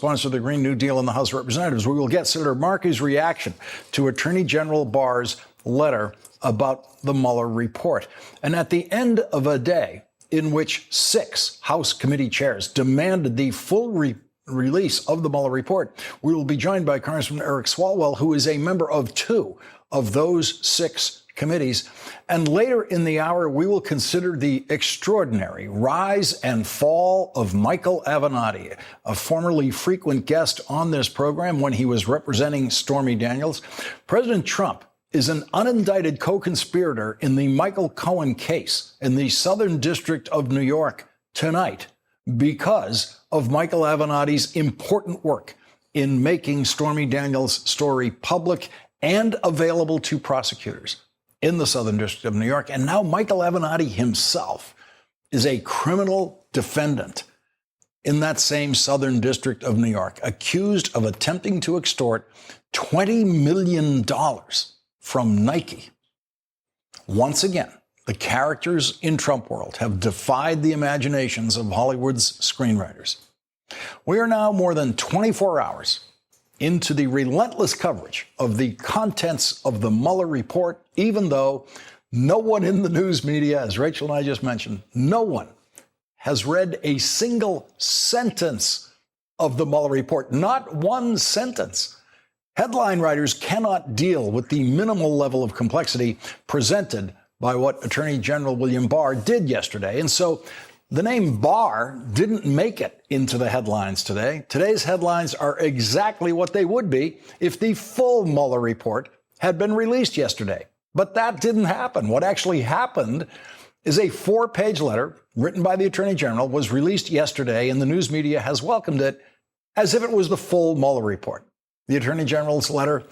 co-sponsor of the Green New Deal in the House of Representatives. We will get Senator Markey's reaction to Attorney General Barr's letter about the Mueller report. And at the end of a day in which 6 House committee chairs demanded the full release of the Mueller report, we will be joined by Congressman Eric Swalwell, who is a member of 2 of those 6 committees. And later in the hour, we will consider the extraordinary rise and fall of Michael Avenatti, a formerly frequent guest on this program when he was representing Stormy Daniels. President Trump is an unindicted co-conspirator in the Michael Cohen case in the Southern District of New York tonight because of Michael Avenatti's important work in making Stormy Daniels' story public and available to prosecutors in the Southern District of New York. And now Michael Avenatti himself is a criminal defendant in that same Southern District of New York, accused of attempting to extort $20 million from Nike. Once again, the characters in Trump world have defied the imaginations of Hollywood's screenwriters. We are now more than 24 hours into the relentless coverage of the contents of the Mueller report, even though no one in the news media, as Rachel and I just mentioned, no one has read a single sentence of the Mueller report, not one sentence. Headline writers cannot deal with the minimal level of complexity presented by what Attorney General William Barr did yesterday. And so the name Barr didn't make it into the headlines today. Today's headlines are exactly what they would be if the full Mueller report had been released yesterday. But that didn't happen. What actually happened is a 4-page letter written by the Attorney General was released yesterday, and the news media has welcomed it as if it was the full Mueller report. The Attorney General's letter,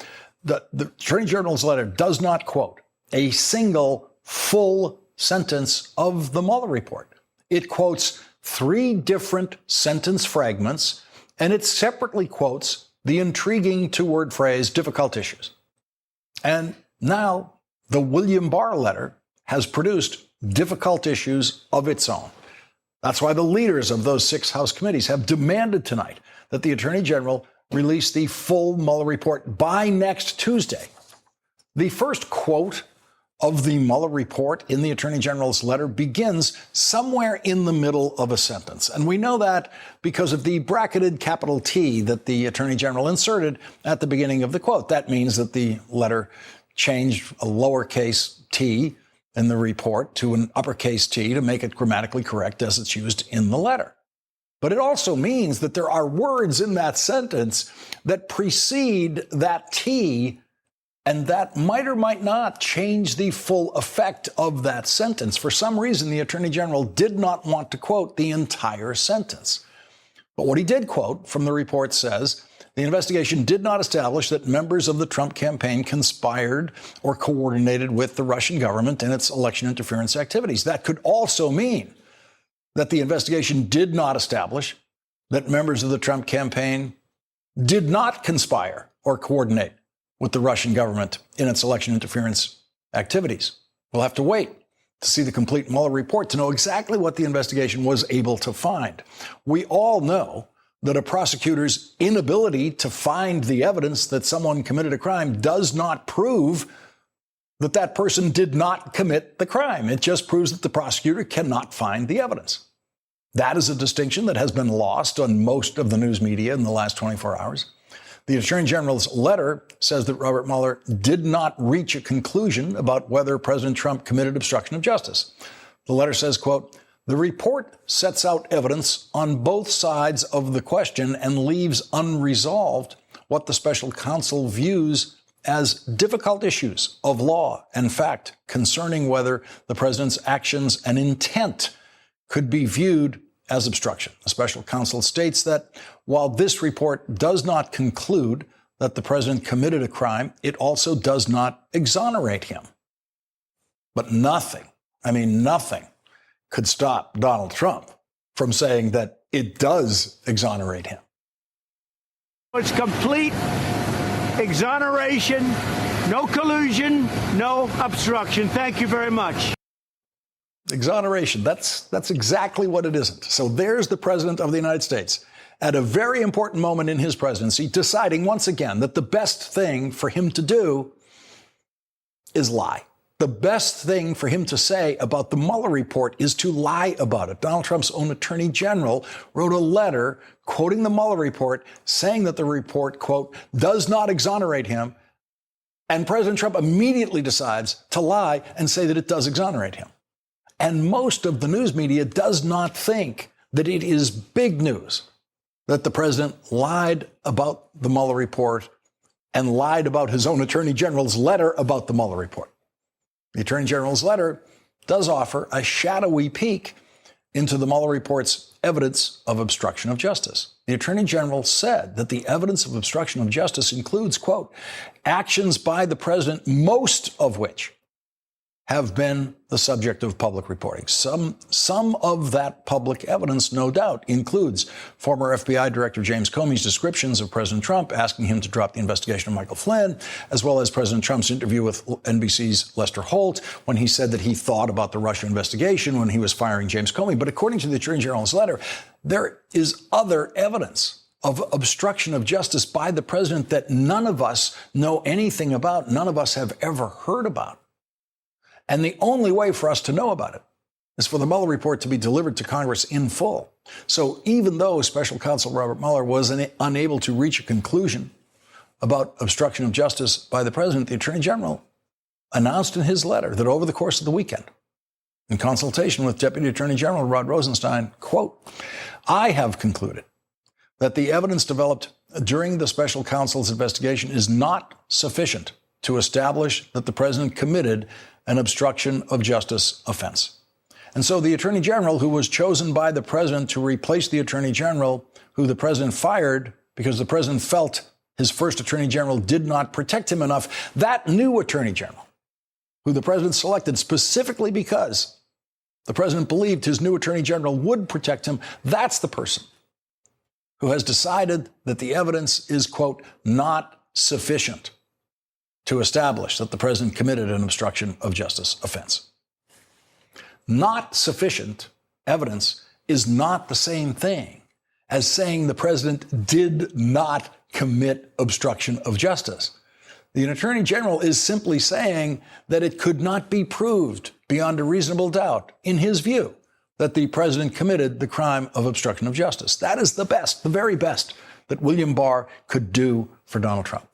the Attorney General's letter does not quote a single full sentence of the Mueller report. It quotes 3 different sentence fragments, and it separately quotes the intriguing 2-word phrase, difficult issues. And now the William Barr letter has produced difficult issues of its own. That's why the leaders of those 6 House committees have demanded tonight that the Attorney General release the full Mueller report by next Tuesday. The first quote of the Mueller report in the Attorney General's letter begins somewhere in the middle of a sentence. And we know that because of the bracketed capital T that the Attorney General inserted at the beginning of the quote. That means that the letter changed a lowercase t in the report to an uppercase T to make it grammatically correct as it's used in the letter. But it also means that there are words in that sentence that precede that T, and that might or might not change the full effect of that sentence. For some reason, the Attorney General did not want to quote the entire sentence. But what he did quote from the report says, the investigation did not establish that members of the Trump campaign conspired or coordinated with the Russian government in its election interference activities. That could also mean that the investigation did not establish that members of the Trump campaign did not conspire or coordinate with the Russian government in its election interference activities. We'll have to wait to see the complete Mueller report to know exactly what the investigation was able to find. We all know that a prosecutor's inability to find the evidence that someone committed a crime does not prove that that person did not commit the crime. It just proves that the prosecutor cannot find the evidence. That is a distinction that has been lost on most of the news media in the last 24 hours. The Attorney General's letter says that Robert Mueller did not reach a conclusion about whether President Trump committed obstruction of justice. The letter says, quote, the report sets out evidence on both sides of the question and leaves unresolved what the special counsel views as difficult issues of law and fact concerning whether the president's actions and intent could be viewed as obstruction. The special counsel states that while this report does not conclude that the president committed a crime, it also does not exonerate him. But nothing could stop Donald Trump from saying that it does exonerate him. It's complete exoneration, no collusion, no obstruction. Thank you very much. Exoneration, that's exactly what it isn't. So there's the president of the United States at a very important moment in his presidency, deciding once again that the best thing for him to do is lie. The best thing for him to say about the Mueller report is to lie about it. Donald Trump's own attorney general wrote a letter quoting the Mueller report, saying that the report, quote, does not exonerate him. And President Trump immediately decides to lie and say that it does exonerate him. And most of the news media does not think that it is big news that the president lied about the Mueller report and lied about his own attorney general's letter about the Mueller report. The attorney general's letter does offer a shadowy peek into the Mueller report's evidence of obstruction of justice. The attorney general said that the evidence of obstruction of justice includes, quote, actions by the president, most of which have been the subject of public reporting. Some of that public evidence, no doubt, includes former FBI Director James Comey's descriptions of President Trump asking him to drop the investigation of Michael Flynn, as well as President Trump's interview with NBC's Lester Holt when he said that he thought about the Russia investigation when he was firing James Comey. But according to the Attorney General's letter, there is other evidence of obstruction of justice by the president that none of us know anything about, none of us have ever heard about. And the only way for us to know about it is for the Mueller report to be delivered to Congress in full. So even though Special Counsel Robert Mueller was unable to reach a conclusion about obstruction of justice by the president, the Attorney General announced in his letter that over the course of the weekend, in consultation with Deputy Attorney General Rod Rosenstein, quote, I have concluded that the evidence developed during the special counsel's investigation is not sufficient to establish that the president committed an obstruction of justice offense. And so the Attorney General, who was chosen by the president to replace the Attorney General who the president fired because the president felt his first Attorney General did not protect him enough, that new Attorney General, who the president selected specifically because the president believed his new Attorney General would protect him, that's the person who has decided that the evidence is, quote, not sufficient to establish that the president committed an obstruction of justice offense. Not sufficient evidence is not the same thing as saying the president did not commit obstruction of justice. The Attorney General is simply saying that it could not be proved beyond a reasonable doubt, in his view, that the president committed the crime of obstruction of justice. That is the best, the very best that William Barr could do for Donald Trump.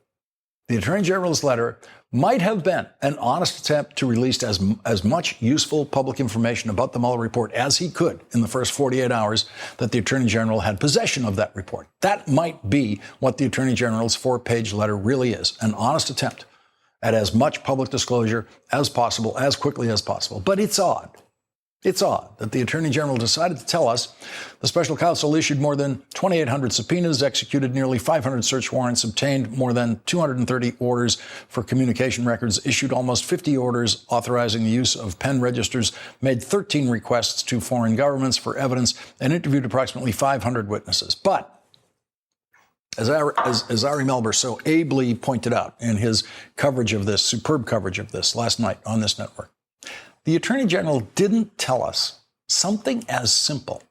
The Attorney General's letter might have been an honest attempt to release as much useful public information about the Mueller report as he could in the first 48 hours that the Attorney General had possession of that report. That might be what the Attorney General's 4-page letter really is, an honest attempt at as much public disclosure as possible, as quickly as possible. But it's odd. It's odd that the Attorney General decided to tell us the special counsel issued more than 2,800 subpoenas, executed nearly 500 search warrants, obtained more than 230 orders for communication records, issued almost 50 orders authorizing the use of pen registers, made 13 requests to foreign governments for evidence, and interviewed approximately 500 witnesses. But as Ari Melber so ably pointed out in his coverage of this, superb coverage of this last night on this network, the Attorney General didn't tell us something as simple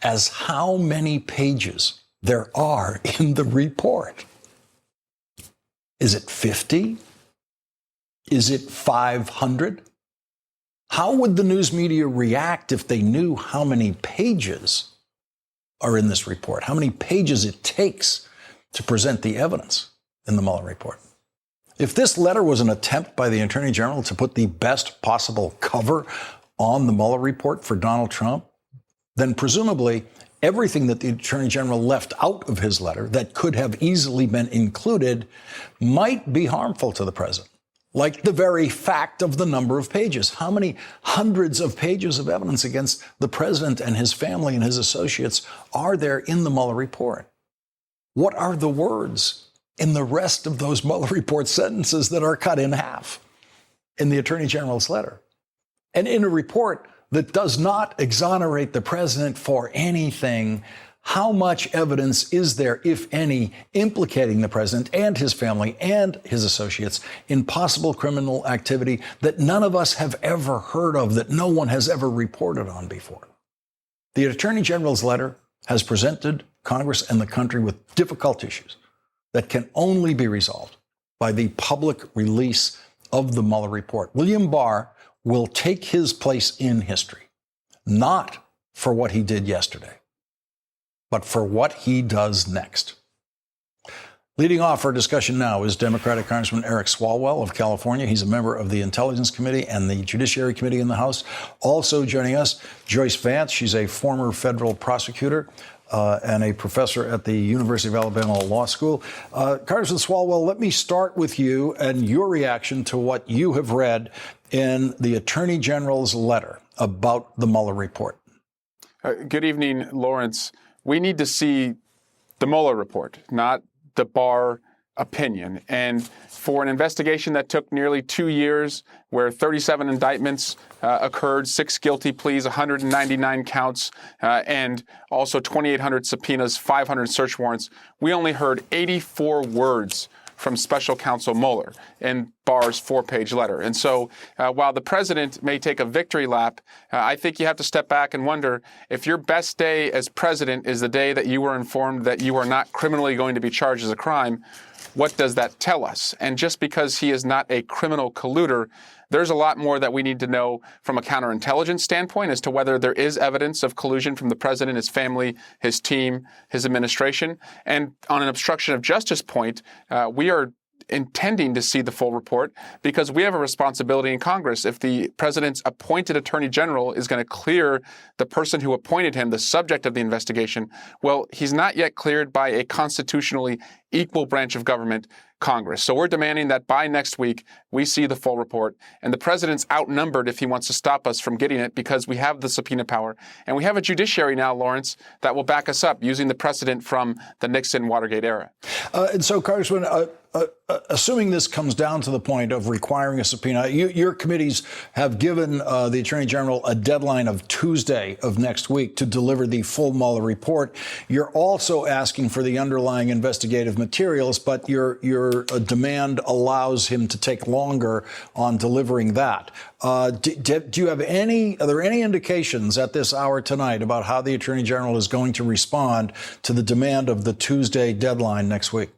as how many pages there are in the report. Is it 50? Is it 500? How would the news media react if they knew how many pages are in this report, how many pages it takes to present the evidence in the Mueller report? If this letter was an attempt by the Attorney General to put the best possible cover on the Mueller report for Donald Trump, then presumably everything that the Attorney General left out of his letter that could have easily been included might be harmful to the president, like the very fact of the number of pages. How many hundreds of pages of evidence against the president and his family and his associates are there in the Mueller report? What are the words in the rest of those Mueller report sentences that are cut in half in the Attorney General's letter? And in a report that does not exonerate the president for anything, how much evidence is there, if any, implicating the president and his family and his associates in possible criminal activity that none of us have ever heard of, that no one has ever reported on before? The Attorney General's letter has presented Congress and the country with difficult issues that can only be resolved by the public release of the Mueller report. William Barr will take his place in history, not for what he did yesterday, but for what he does next. Leading off our discussion now is Democratic Congressman Eric Swalwell of California. He's a member of the Intelligence Committee and the Judiciary Committee in the House. Also joining us, Joyce Vance. She's a former federal prosecutor and a professor at the University of Alabama Law School. Congressman Swalwell, let me start with you and your reaction to what you have read in the Attorney General's letter about the Mueller report. Good evening, Lawrence. We need to see the Mueller report, not the Barr opinion. And for an investigation that took nearly 2 years, where 37 indictments occurred, 6 guilty pleas, 199 counts, and also 2,800 subpoenas, 500 search warrants, we only heard 84 words from Special Counsel Mueller in Barr's 4-page letter. And so while the president may take a victory lap, I think you have to step back and wonder if your best day as president is the day that you were informed that you are not criminally going to be charged as a crime. What does that tell us? And just because he is not a criminal colluder, there's a lot more that we need to know from a counterintelligence standpoint as to whether there is evidence of collusion from the president, his family, his team, his administration. And on an obstruction of justice point, we are intending to see the full report because we have a responsibility in Congress. If the president's appointed attorney general is going to clear the person who appointed him, the subject of the investigation, well, he's not yet cleared by a constitutionally equal branch of government, Congress. So we're demanding that by next week, we see the full report. And the president's outnumbered if he wants to stop us from getting it because we have the subpoena power. And we have a judiciary now, Lawrence, that will back us up using the precedent from the Nixon-Watergate era. And so, Congressman, assuming this comes down to the point of requiring a subpoena, your committees have given the Attorney General a deadline of Tuesday of next week to deliver the full Mueller report. You're also asking for the underlying investigative materials, but your demand allows him to take longer on delivering that. Do you have are there any indications at this hour tonight about how the Attorney General is going to respond to the demand of the Tuesday deadline next week?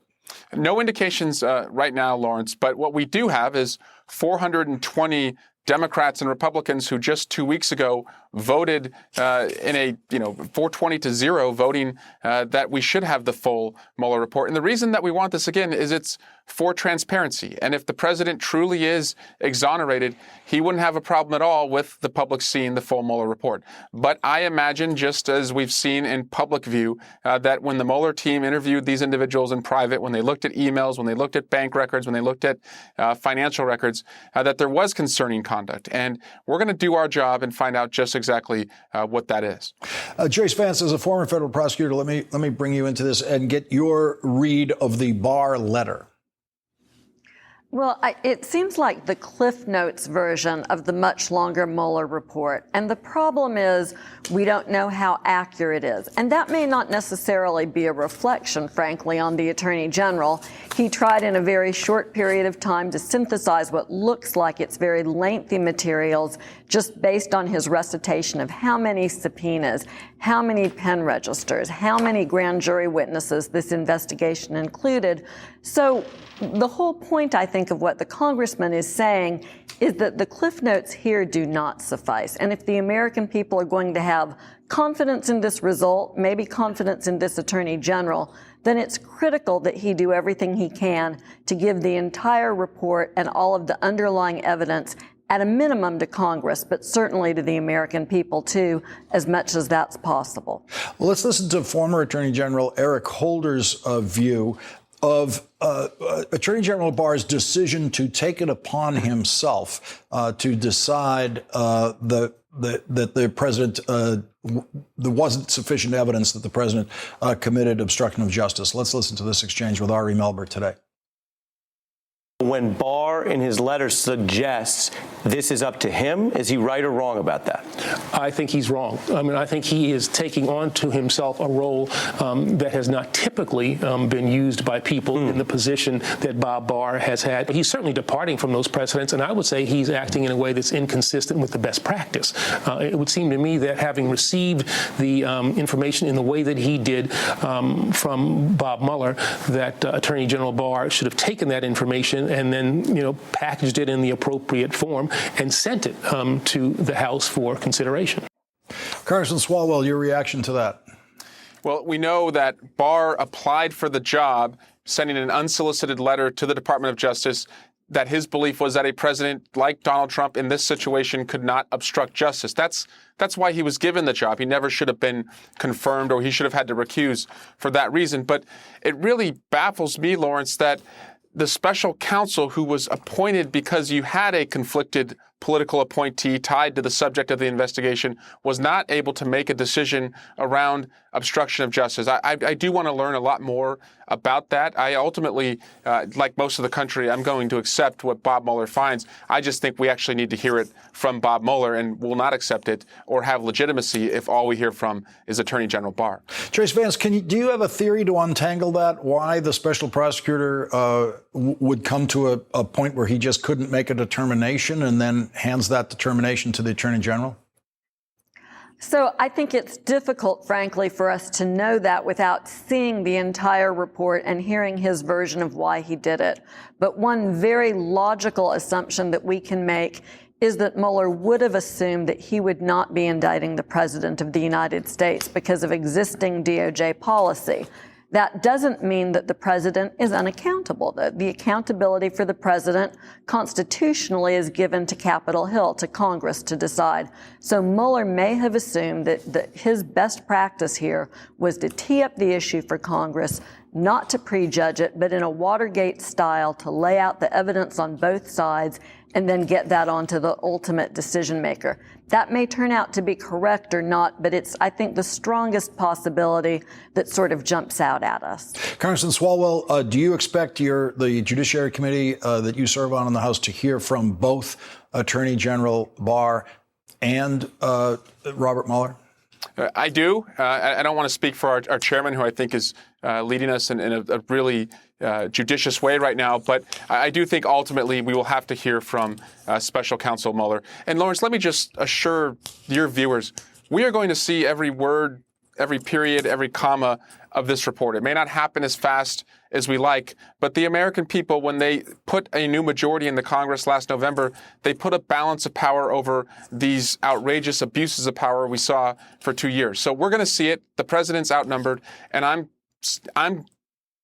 No indications right now, Lawrence, but what we do have is 420 Democrats and Republicans who just 2 weeks ago voted in a 420-0 voting that we should have the full Mueller report. And the reason that we want this again is it's for transparency. And if the president truly is exonerated, he wouldn't have a problem at all with the public seeing the full Mueller report. But I imagine, just as we've seen in public view, that when the Mueller team interviewed these individuals in private, when they looked at emails, when they looked at bank records, when they looked at financial records, that there was concerning conduct. And we're going to do our job and find out just exactly what that is. Joyce Vance, as a former federal prosecutor, let me bring you into this and get your read of the Barr letter. Well, it seems like the Cliff Notes version of the much longer Mueller report. And the problem is we don't know how accurate it is. And that may not necessarily be a reflection, frankly, on the Attorney General. He tried in a very short period of time to synthesize what looks like it's very lengthy materials just based on his recitation of how many subpoenas, how many pen registers, how many grand jury witnesses this investigation included. So the whole point, I think, of what the congressman is saying is that the Cliff Notes here do not suffice. And if the American people are going to have confidence in this result, maybe confidence in this Attorney General, then it's critical that he do everything he can to give the entire report and all of the underlying evidence at a minimum to Congress, but certainly to the American people, too, as much as that's possible. Well, let's listen to former Attorney General Eric Holder's view of Attorney General Barr's decision to take it upon himself to decide that the president, there wasn't sufficient evidence that the president committed obstruction of justice. Let's listen to this exchange with Ari Melber today. When Barr in his letter suggests this is up to him? Is he right or wrong about that? I think he's wrong. I mean, I think he is taking on to himself a role that has not typically been used by people in the position that Bob Barr has had. He's certainly departing from those precedents, and I would say he's acting in a way that's inconsistent with the best practice. It would seem to me that having received the information in the way that he did from Bob Mueller, that Attorney General Barr should have taken that information and then, packaged it in the appropriate form and sent it to the House for consideration. Congressman Swalwell, your reaction to that? Well, we know that Barr applied for the job, sending an unsolicited letter to the Department of Justice that his belief was that a president like Donald Trump in this situation could not obstruct justice. That's why he was given the job. He never should have been confirmed, or he should have had to recuse for that reason. But it really baffles me, Lawrence, that the special counsel who was appointed because you had a conflicted political appointee tied to the subject of the investigation was not able to make a decision around obstruction of justice. I do want to learn a lot more about that. I ultimately, like most of the country, I'm going to accept what Bob Mueller finds. I just think we actually need to hear it from Bob Mueller and will not accept it or have legitimacy if all we hear from is Attorney General Barr. Trace Vance, do you have a theory to untangle that? Why the special prosecutor would come to a point where he just couldn't make a determination and then hands that determination to the Attorney General? So I think it's difficult, frankly, for us to know that without seeing the entire report and hearing his version of why he did it. But one very logical assumption that we can make is that Mueller would have assumed that he would not be indicting the President of the United States because of existing DOJ policy. That doesn't mean that the president is unaccountable. The accountability for the president constitutionally is given to Capitol Hill, to Congress to decide. So Mueller may have assumed that his best practice here was to tee up the issue for Congress, not to prejudge it, but in a Watergate style to lay out the evidence on both sides and then get that onto the ultimate decision maker. That may turn out to be correct or not, but it's, I think, the strongest possibility that sort of jumps out at us. Congressman Swalwell, do you expect the Judiciary Committee that you serve on in the House to hear from both Attorney General Barr and Robert Mueller? I do. I don't want to speak for our chairman, who I think is leading us in a really judicious way right now. But I do think ultimately we will have to hear from Special Counsel Mueller. And Lawrence, let me just assure your viewers, we are going to see every word, every period, every comma of this report. It may not happen as fast as we like, but the American people, when they put a new majority in the Congress last November, they put a balance of power over these outrageous abuses of power we saw for 2 years. So we're going to see it. The president's outnumbered, and I'm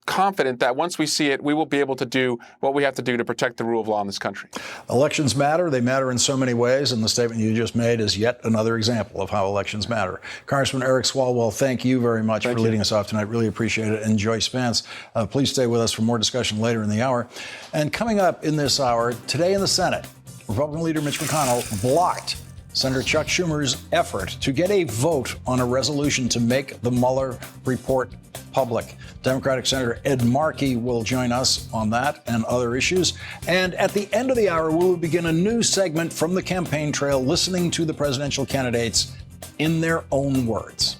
confident that once we see it, we will be able to do what we have to do to protect the rule of law in this country. Elections matter. They matter in so many ways, and the statement you just made is yet another example of how elections matter. Congressman Eric Swalwell, thank you very much for leading us off tonight. Really appreciate it. And Joyce Vance, please stay with us for more discussion later in the hour. And coming up in this hour, today in the Senate, Republican leader Mitch McConnell blocked Senator Chuck Schumer's effort to get a vote on a resolution to make the Mueller report public. Democratic Senator Ed Markey will join us on that and other issues. And at the end of the hour, we will begin a new segment from the campaign trail, listening to the presidential candidates in their own words.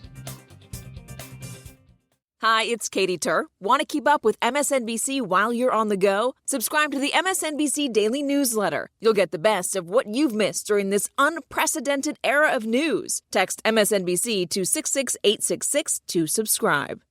Hi, it's Katie Tur. Want to keep up with MSNBC while you're on the go? Subscribe to the MSNBC Daily Newsletter. You'll get the best of what you've missed during this unprecedented era of news. Text MSNBC to 66866 to subscribe.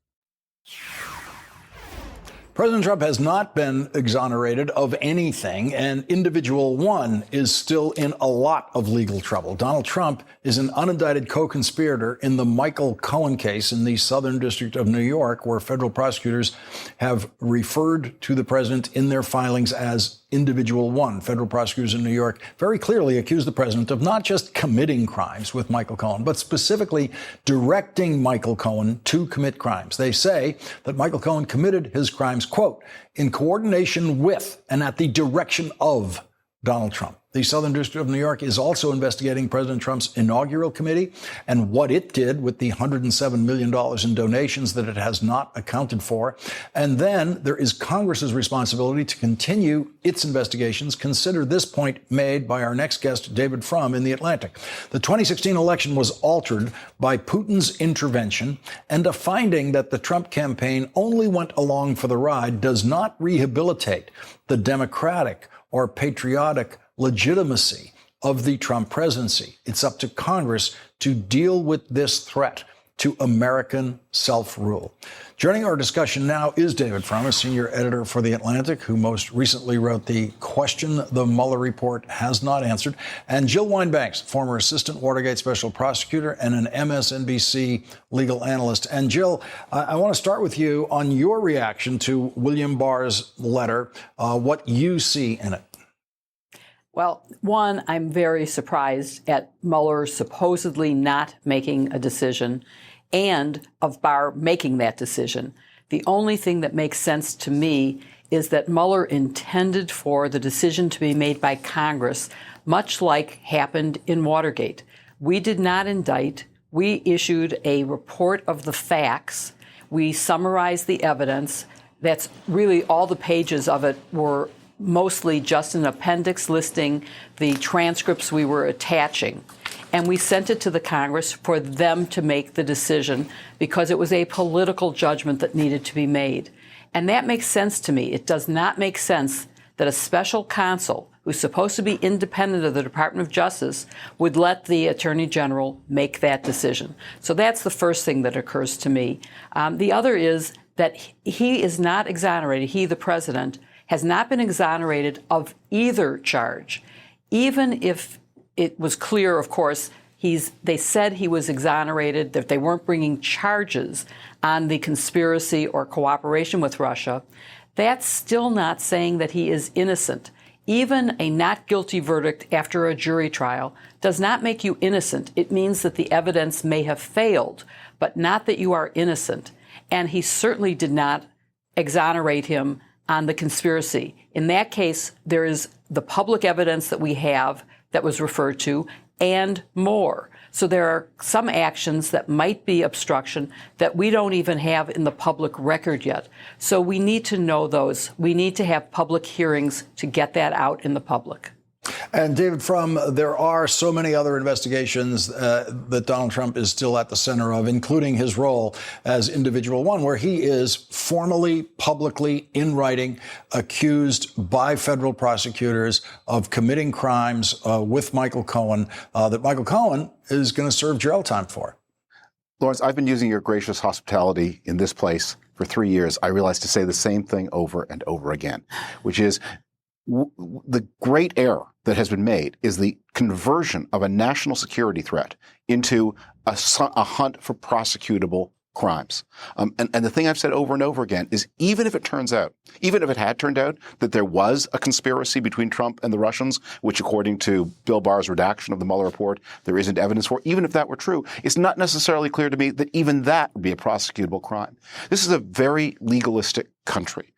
President Trump has not been exonerated of anything, and individual one is still in a lot of legal trouble. Donald Trump is an unindicted co-conspirator in the Michael Cohen case in the Southern District of New York, where federal prosecutors have referred to the president in their filings as individual one. Federal prosecutors in New York very clearly accuse the president of not just committing crimes with Michael Cohen, but specifically directing Michael Cohen to commit crimes. They say that Michael Cohen committed his crimes, quote, in coordination with and at the direction of Donald Trump. The Southern District of New York is also investigating President Trump's inaugural committee and what it did with the $107 million in donations that it has not accounted for. And then there is Congress's responsibility to continue its investigations. Consider this point made by our next guest, David Frum, in The Atlantic. The 2016 election was altered by Putin's intervention, and a finding that the Trump campaign only went along for the ride does not rehabilitate the democratic or patriotic legitimacy of the Trump presidency. It's up to Congress to deal with this threat to American self-rule. Joining our discussion now is David Frum, a senior editor for The Atlantic, who most recently wrote the question the Mueller report has not answered, and Jill Wine-Banks, former assistant Watergate special prosecutor and an MSNBC legal analyst. And Jill, I want to start with you on your reaction to William Barr's letter, what you see in it. Well, one, I'm very surprised at Mueller supposedly not making a decision and of Barr making that decision. The only thing that makes sense to me is that Mueller intended for the decision to be made by Congress, much like happened in Watergate. We did not indict. We issued a report of the facts. We summarized the evidence. That's really all the pages of it were mostly just an appendix listing the transcripts we were attaching. And we sent it to the Congress for them to make the decision because it was a political judgment that needed to be made. And that makes sense to me. It does not make sense that a special counsel who's supposed to be independent of the Department of Justice would let the Attorney General make that decision. So that's the first thing that occurs to me. The other is that he is not exonerated. He, the president, has not been exonerated of either charge. Even if it was clear, of course, they said he was exonerated, that they weren't bringing charges on the conspiracy or cooperation with Russia, that's still not saying that he is innocent. Even a not guilty verdict after a jury trial does not make you innocent. It means that the evidence may have failed, but not that you are innocent. And he certainly did not exonerate him on the conspiracy. In that case, there is the public evidence that we have that was referred to and more. So there are some actions that might be obstruction that we don't even have in the public record yet. So we need to know those. We need to have public hearings to get that out in the public. And David Frum, there are so many other investigations that Donald Trump is still at the center of, including his role as individual one, where he is formally, publicly, in writing, accused by federal prosecutors of committing crimes with Michael Cohen that Michael Cohen is going to serve jail time for. Lawrence, I've been using your gracious hospitality in this place for 3 years. I realize to say the same thing over and over again, which is the great error that has been made is the conversion of a national security threat into a hunt for prosecutable crimes. And the thing I've said over and over again is even if it had turned out that there was a conspiracy between Trump and the Russians, which according to Bill Barr's redaction of the Mueller report, there isn't evidence for, even if that were true, it's not necessarily clear to me that even that would be a prosecutable crime. This is a very legalistic country.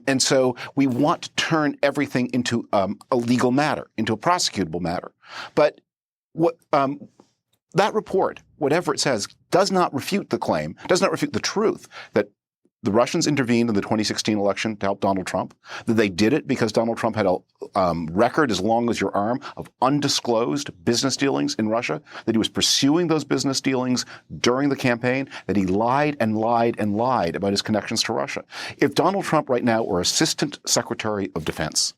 And so we want to turn everything into a legal matter, into a prosecutable matter. But what that report, whatever it says, does not refute the claim, does not refute the truth that the Russians intervened in the 2016 election to help Donald Trump, that they did it because Donald Trump had a record as long as your arm of undisclosed business dealings in Russia, that he was pursuing those business dealings during the campaign, that he lied and lied and lied about his connections to Russia. If Donald Trump right now were Assistant Secretary of Defense,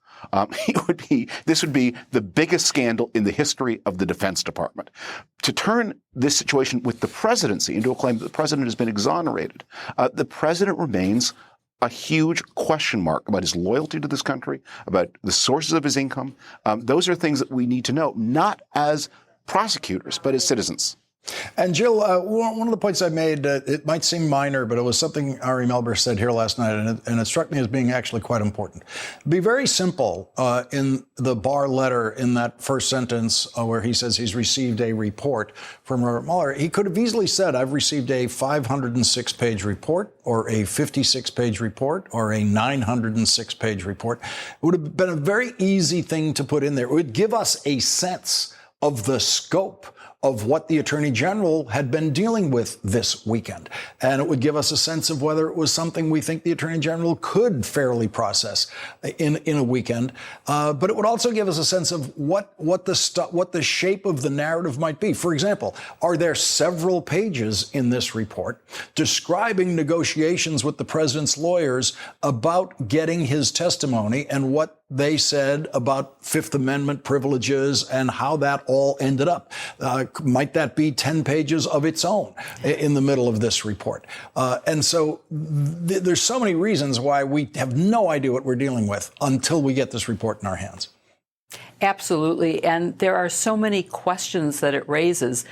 this would be the biggest scandal in the history of the Defense Department. To turn this situation with the presidency into a claim that the president has been exonerated, the president remains a huge question mark about his loyalty to this country, about the sources of his income. Those are things that we need to know, not as prosecutors, but as citizens. And Jill, one of the points I made, it might seem minor, but it was something Ari Melber said here last night, and it struck me as being actually quite important. It'd be very simple in the Barr letter in that first sentence where he says he's received a report from Robert Mueller. He could have easily said, I've received a 506-page report or a 56-page report or a 906-page report. It would have been a very easy thing to put in there. It would give us a sense of the scope of what the Attorney General had been dealing with this weekend. And it would give us a sense of whether it was something we think the Attorney General could fairly process in a weekend. But it would also give us a sense of what the shape of the narrative might be. For example, are there several pages in this report describing negotiations with the president's lawyers about getting his testimony and what they said about Fifth Amendment privileges and how that all ended up? Might that be 10 pages of its own in the middle of this report? And so there's so many reasons why we have no idea what we're dealing with until we get this report in our hands. Absolutely. And there are so many questions that it raises.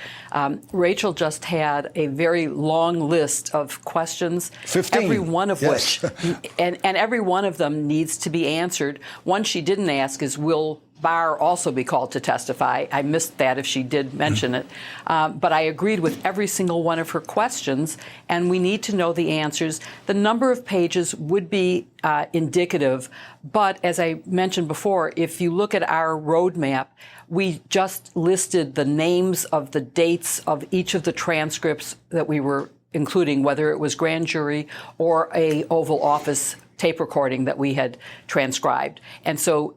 Rachel just had a very long list of questions, 15. Every one of Yes. which, and every one of them needs to be answered. One she didn't ask is, will Barr also be called to testify? I missed that if she did mention it. But I agreed with every single one of her questions, and we need to know the answers. The number of pages would be indicative, but as I mentioned before, if you look at our roadmap, we just listed the names of the dates of each of the transcripts that we were including, whether it was grand jury or a Oval Office tape recording that we had transcribed. And so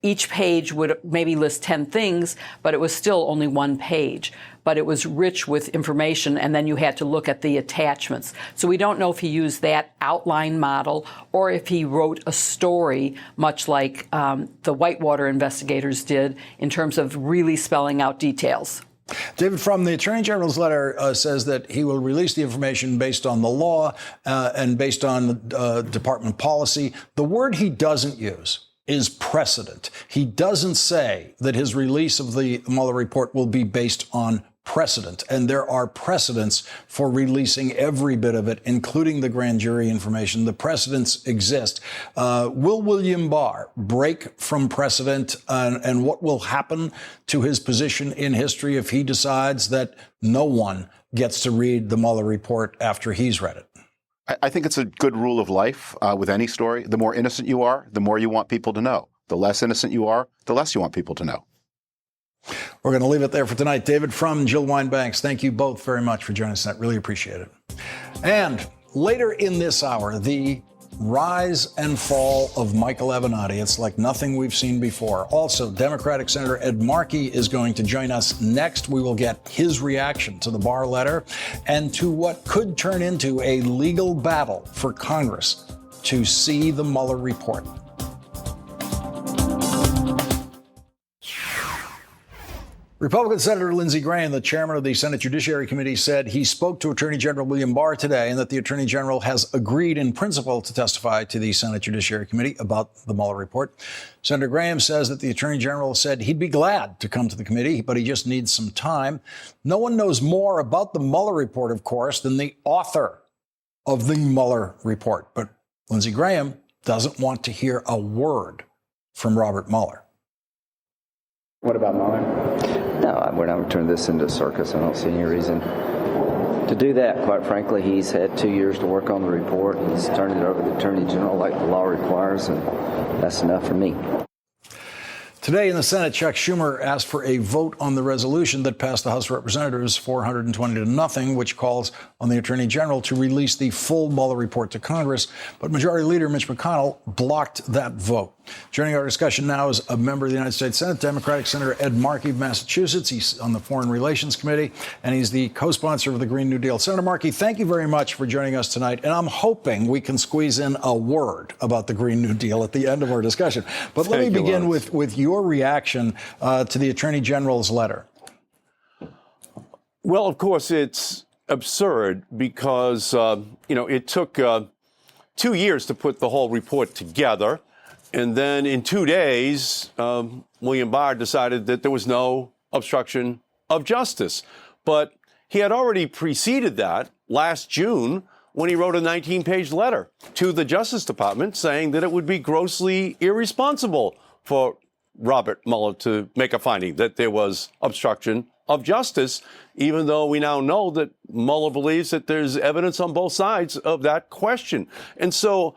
each page would maybe list 10 things, but it was still only one page. But it was rich with information, and then you had to look at the attachments. So we don't know if he used that outline model or if he wrote a story, much like the Whitewater investigators did, in terms of really spelling out details. David Frum, the Attorney General's letter says that he will release the information based on the law and based on department policy. The word he doesn't use is precedent. He doesn't say that his release of the Mueller report will be based on precedent. And there are precedents for releasing every bit of it, including the grand jury information. The precedents exist. Will William Barr break from precedent? And what will happen to his position in history if he decides that no one gets to read the Mueller report after he's read it? I think it's a good rule of life with any story. The more innocent you are, the more you want people to know. The less innocent you are, the less you want people to know. We're going to leave it there for tonight. David Frum and Jill Wine-Banks, thank you both very much for joining us tonight. Really appreciate it. And later in this hour, the rise and fall of Michael Avenatti. It's like nothing we've seen before. Also, Democratic Senator Ed Markey is going to join us next. We will get his reaction to the Barr letter and to what could turn into a legal battle for Congress to see the Mueller report. Republican Senator Lindsey Graham, the chairman of the Senate Judiciary Committee, said he spoke to Attorney General William Barr today and that the Attorney General has agreed in principle to testify to the Senate Judiciary Committee about the Mueller report. Senator Graham says that the Attorney General said he'd be glad to come to the committee, but he just needs some time. No one knows more about the Mueller report, of course, than the author of the Mueller report. But Lindsey Graham doesn't want to hear a word from Robert Mueller. What about Mueller? No, we're not going to turn this into a circus. I don't see any reason to do that. Quite frankly, he's had 2 years to work on the report. He's turned it over to the Attorney General like the law requires, and that's enough for me. Today in the Senate, Chuck Schumer asked for a vote on the resolution that passed the House of Representatives 420 to nothing, which calls on the Attorney General to release the full Mueller report to Congress. But Majority Leader Mitch McConnell blocked that vote. Joining our discussion now is a member of the United States Senate, Democratic Senator Ed Markey of Massachusetts. He's on the Foreign Relations Committee, and he's the co-sponsor of the Green New Deal. Senator Markey, thank you very much for joining us tonight. And I'm hoping we can squeeze in a word about the Green New Deal at the end of our discussion. But let me begin with your reaction to the Attorney General's letter. Well, of course, it's absurd because, it took 2 years to put the whole report together. And then in 2 days, William Barr decided that there was no obstruction of justice. But he had already preceded that last June when he wrote a 19-page letter to the Justice Department saying that it would be grossly irresponsible for Robert Mueller to make a finding that there was obstruction of justice, even though we now know that Mueller believes that there's evidence on both sides of that question. And so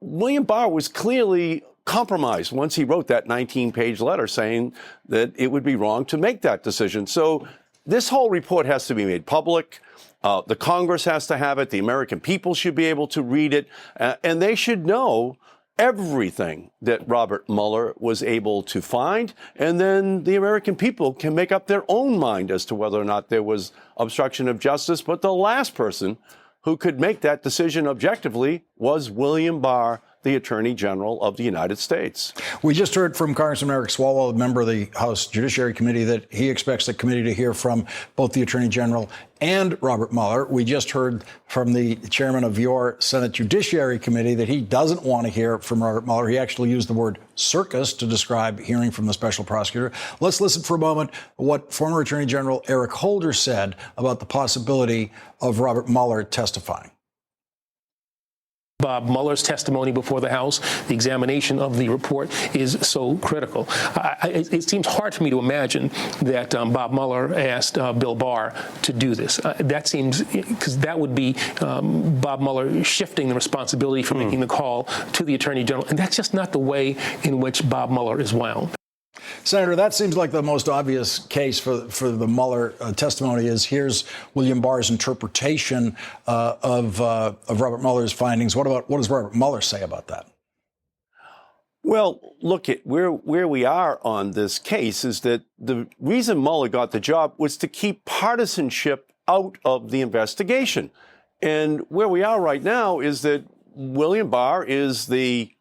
William Barr was clearly compromised once he wrote that 19-page letter saying that it would be wrong to make that decision. So this whole report has to be made public. The Congress has to have it. The American people should be able to read it. And they should know everything that Robert Mueller was able to find. And then the American people can make up their own mind as to whether or not there was obstruction of justice. But the last person who could make that decision objectively was William Barr, the Attorney General of the United States. We just heard from Congressman Eric Swalwell, a member of the House Judiciary Committee, that he expects the committee to hear from both the Attorney General and Robert Mueller. We just heard from the chairman of your Senate Judiciary Committee that he doesn't want to hear from Robert Mueller. He actually used the word circus to describe hearing from the special prosecutor. Let's listen for a moment what former Attorney General Eric Holder said about the possibility of Robert Mueller testifying. Bob Mueller's testimony before the House, the examination of the report is so critical. It seems hard for me to imagine that Bob Mueller asked Bill Barr to do this. That seems, because that would be Bob Mueller shifting the responsibility for making the call to the Attorney General. And that's just not the way in which Bob Mueller is wound. Senator, that seems like the most obvious case for the Mueller testimony is here's William Barr's interpretation of Robert Mueller's findings. What does Robert Mueller say about that? Well, look at where we are on this case is that the reason Mueller got the job was to keep partisanship out of the investigation. And where we are right now is that William Barr is the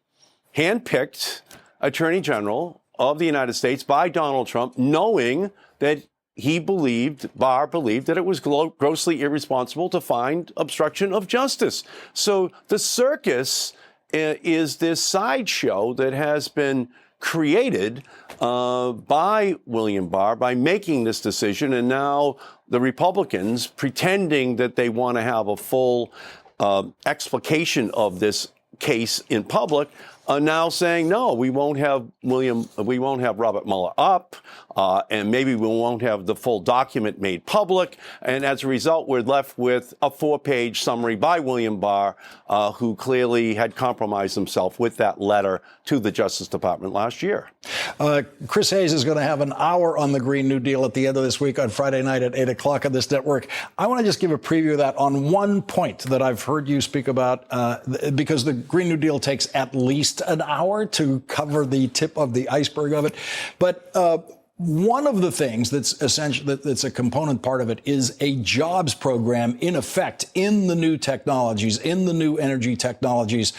handpicked Attorney General of the United States by Donald Trump, knowing that Barr believed that it was grossly irresponsible to find obstruction of justice. So the circus is this sideshow that has been created by William Barr by making this decision, and now the Republicans pretending that they want to have a full explication of this case in public are now saying, no, we won't have Robert Mueller up, and maybe we won't have the full document made public. And as a result, we're left with a 4-page summary by William Barr, who clearly had compromised himself with that letter to the Justice Department last year. Chris Hayes is going to have an hour on the Green New Deal at the end of this week on Friday night at 8 o'clock on this network. I want to just give a preview of that on one point that I've heard you speak about, because the Green New Deal takes at least an hour to cover the tip of the iceberg of it. But one of the things that's essential, that's a component part of it, is a jobs program in effect in the new technologies, in the new energy technologies,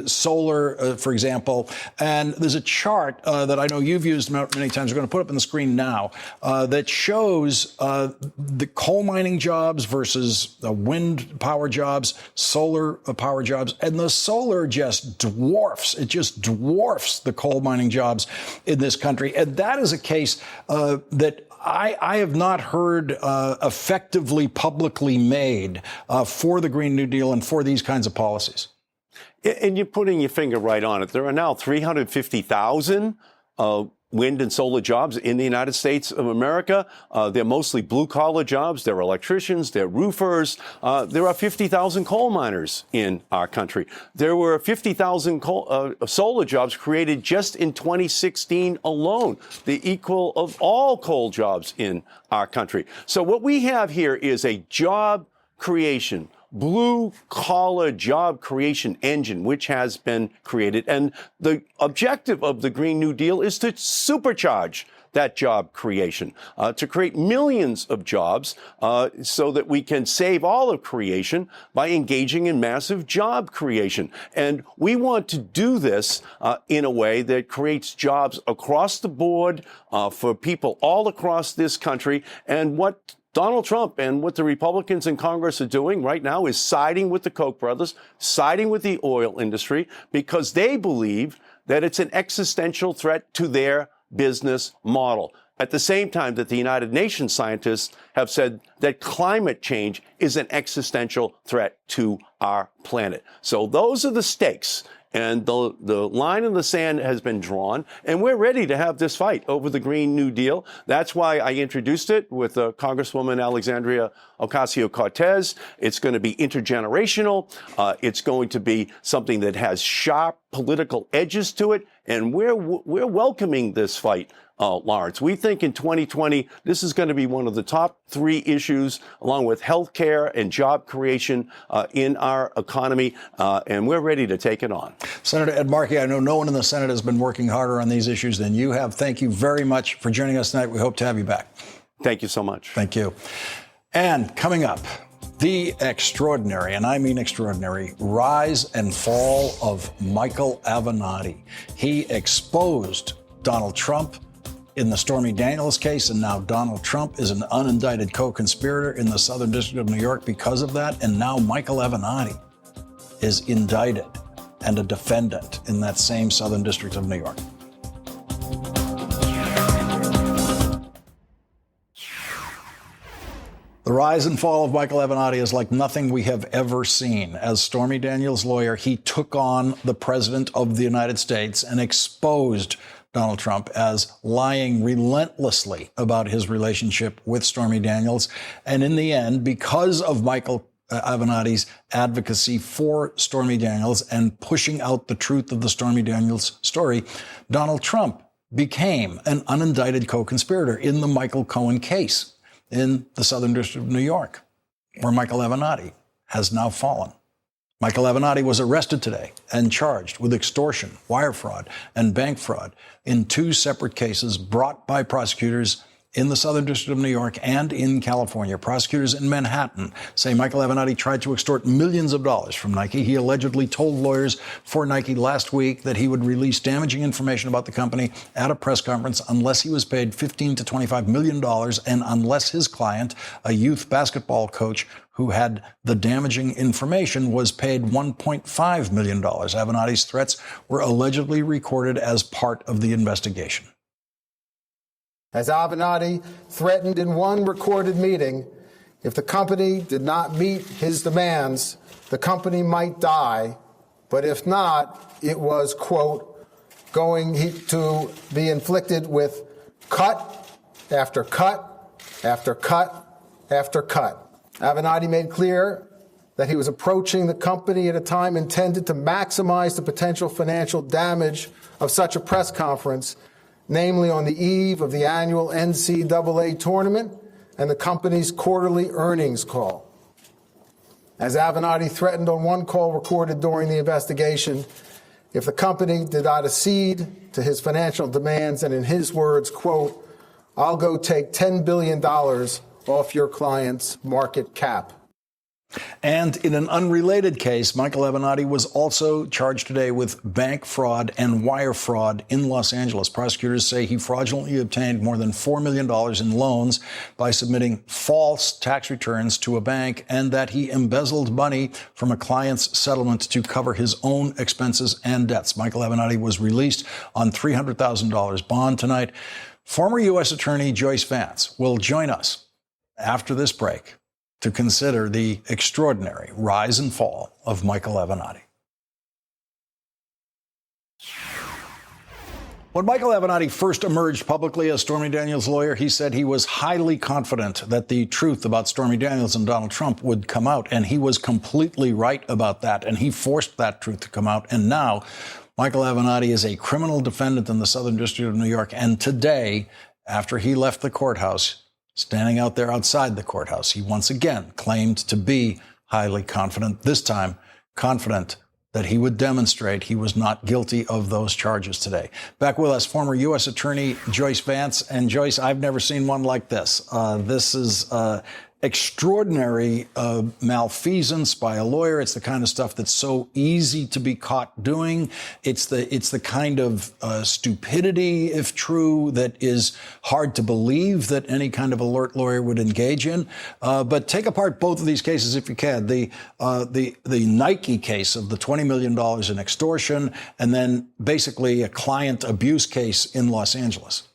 solar, for example. And there's a chart that I know you've used many times. We're going to put up on the screen now that shows the coal mining jobs versus the wind power jobs, solar power jobs, and the solar just dwarfs. It just dwarfs the coal mining jobs in this country, and that is a case that I have not heard effectively publicly made for the Green New Deal and for these kinds of policies. And you're putting your finger right on it. There are now 350,000 wind and solar jobs in the United States of America. They're mostly blue-collar jobs. They're electricians. They're roofers. There are 50,000 coal miners in our country. There were 50,000 solar jobs created just in 2016 alone, the equal of all coal jobs in our country. So what we have here is a job creation, blue-collar job creation engine, which has been created. And the objective of the Green New Deal is to supercharge that job creation, to create millions of jobs so that we can save all of creation by engaging in massive job creation. And we want to do this in a way that creates jobs across the board for people all across this country. And what Donald Trump and what the Republicans in Congress are doing right now is siding with the Koch brothers, siding with the oil industry, because they believe that it's an existential threat to their business model. at the same time that the United Nations scientists have said that climate change is an existential threat to our planet. So those are the stakes. And the line in the sand has been drawn, and we're ready to have this fight over the Green New Deal. That's why I introduced it with Congresswoman Alexandria Ocasio-Cortez. It's going to be intergenerational. It's going to be something that has sharp political edges to it, and we're welcoming this fight. Lawrence, we think in 2020, this is going to be one of the top 3 issues, along with health care and job creation in our economy, and we're ready to take it on. Senator Ed Markey, I know no one in the Senate has been working harder on these issues than you have. Thank you very much for joining us tonight. We hope to have you back. Thank you so much. Thank you. And coming up, the extraordinary, and I mean extraordinary, rise and fall of Michael Avenatti. He exposed Donald Trump in the Stormy Daniels case, and now Donald Trump is an unindicted co-conspirator in the Southern District of New York because of that. And now Michael Avenatti is indicted and a defendant in that same Southern District of New York. The rise and fall of Michael Avenatti is like nothing we have ever seen. As Stormy Daniels' lawyer, he took on the president of the United States and exposed Donald Trump as lying relentlessly about his relationship with Stormy Daniels. And in the end, because of Michael Avenatti's advocacy for Stormy Daniels and pushing out the truth of the Stormy Daniels story, Donald Trump became an unindicted co-conspirator in the Michael Cohen case in the Southern District of New York, where Michael Avenatti has now fallen. Michael Avenatti was arrested today and charged with extortion, wire fraud, and bank fraud in 2 separate cases brought by prosecutors in the Southern District of New York and in California. Prosecutors in Manhattan say Michael Avenatti tried to extort millions of dollars from Nike. He allegedly told lawyers for Nike last week that he would release damaging information about the company at a press conference unless he was paid $15 to $25 million and unless his client, a youth basketball coach who had the damaging information, was paid $1.5 million. Avenatti's threats were allegedly recorded as part of the investigation. As Avenatti threatened in one recorded meeting, if the company did not meet his demands, the company might die, but if not, it was, quote, going to be inflicted with cut after cut after cut after cut. Avenatti made clear that he was approaching the company at a time intended to maximize the potential financial damage of such a press conference, namely on the eve of the annual NCAA tournament and the company's quarterly earnings call. As Avenatti threatened on one call recorded during the investigation, if the company did not accede to his financial demands, and in his words, quote, I'll go take $10 billion off your client's market cap. And in an unrelated case, Michael Avenatti was also charged today with bank fraud and wire fraud in Los Angeles. Prosecutors say he fraudulently obtained more than $4 million in loans by submitting false tax returns to a bank, and that he embezzled money from a client's settlement to cover his own expenses and debts. Michael Avenatti was released on $300,000 bond tonight. Former U.S. Attorney Joyce Vance will join us after this break to consider the extraordinary rise and fall of Michael Avenatti. When Michael Avenatti first emerged publicly as Stormy Daniels' lawyer, he said he was highly confident that the truth about Stormy Daniels and Donald Trump would come out, and he was completely right about that, and he forced that truth to come out. And now Michael Avenatti is a criminal defendant in the Southern District of New York, and today, after he left the courthouse, standing out there outside the courthouse, he once again claimed to be highly confident, this time confident that he would demonstrate he was not guilty of those charges today. Back with us, former U.S. Attorney Joyce Vance. And Joyce, I've never seen one like this. This is extraordinary malfeasance by a lawyer. It's the kind of stuff that's so easy to be caught doing. It's the kind of stupidity, if true, that is hard to believe that any kind of alert lawyer would engage in. But take apart both of these cases if you can. The Nike case of the $20 million in extortion, and then basically a client abuse case in Los Angeles.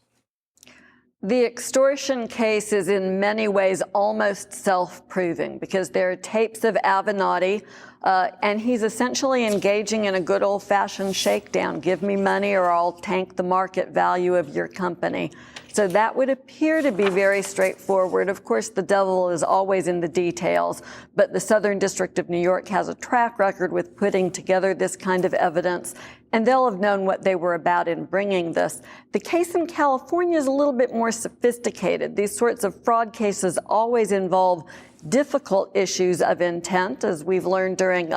The extortion case is in many ways almost self-proving because there are tapes of Avenatti, and he's essentially engaging in a good old-fashioned shakedown. Give me money or I'll tank the market value of your company. So that would appear to be very straightforward. Of course, the devil is always in the details, but the Southern District of New York has a track record with putting together this kind of evidence, and they'll have known what they were about in bringing this. The case in California is a little bit more sophisticated. These sorts of fraud cases always involve difficult issues of intent, as we've learned during,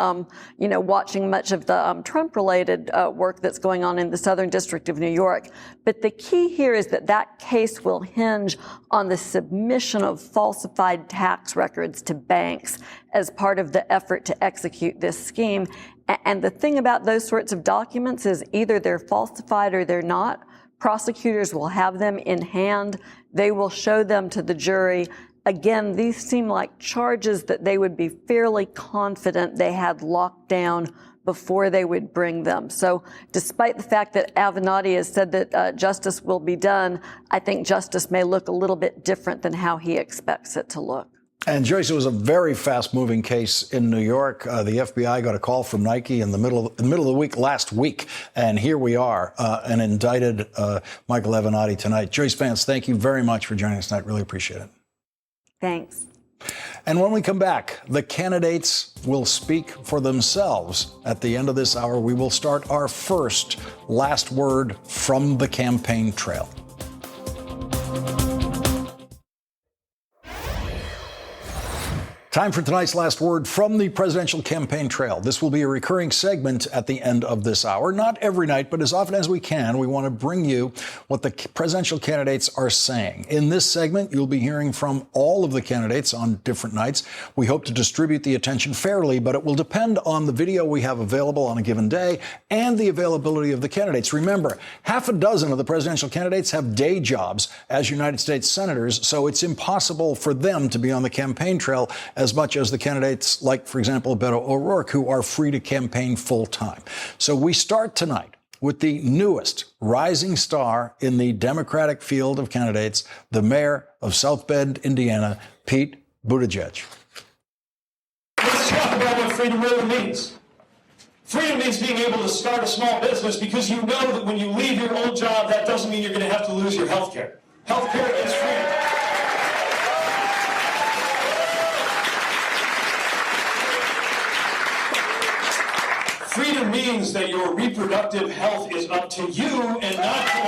watching much of the Trump-related work that's going on in the Southern District of New York. But the key here is that that case will hinge on the submission of falsified tax records to banks as part of the effort to execute this scheme. And the thing about those sorts of documents is either they're falsified or they're not. Prosecutors will have them in hand. They will show them to the jury. Again, these seem like charges that they would be fairly confident they had locked down before they would bring them. So despite the fact that Avenatti has said that justice will be done, I think justice may look a little bit different than how he expects it to look. And Joyce, it was a very fast-moving case in New York. The FBI got a call from Nike in the middle of the week last week, and here we are, and indicted Michael Avenatti tonight. Joyce Vance, thank you very much for joining us tonight. Really appreciate it. Thanks. And when we come back, the candidates will speak for themselves. At the end of this hour, we will start our first last word from the campaign trail. Time for tonight's last word from the presidential campaign trail. This will be a recurring segment at the end of this hour. Not every night, but as often as we can, we want to bring you what the presidential candidates are saying. In this segment, you'll be hearing from all of the candidates on different nights. We hope to distribute the attention fairly, but it will depend on the video we have available on a given day and the availability of the candidates. Remember, half a dozen of the presidential candidates have day jobs as United States senators, so it's impossible for them to be on the campaign trail as much as the candidates like, for example, Beto O'Rourke, who are free to campaign full time. So we start tonight with the newest rising star in the Democratic field of candidates, the mayor of South Bend, Indiana, Pete Buttigieg. Let's talk about what freedom really means. Freedom means being able to start a small business because you know that when you leave your old job, that doesn't mean you're going to have to lose your health care. Health care is freedom. Freedom means that your reproductive health is up to you and not to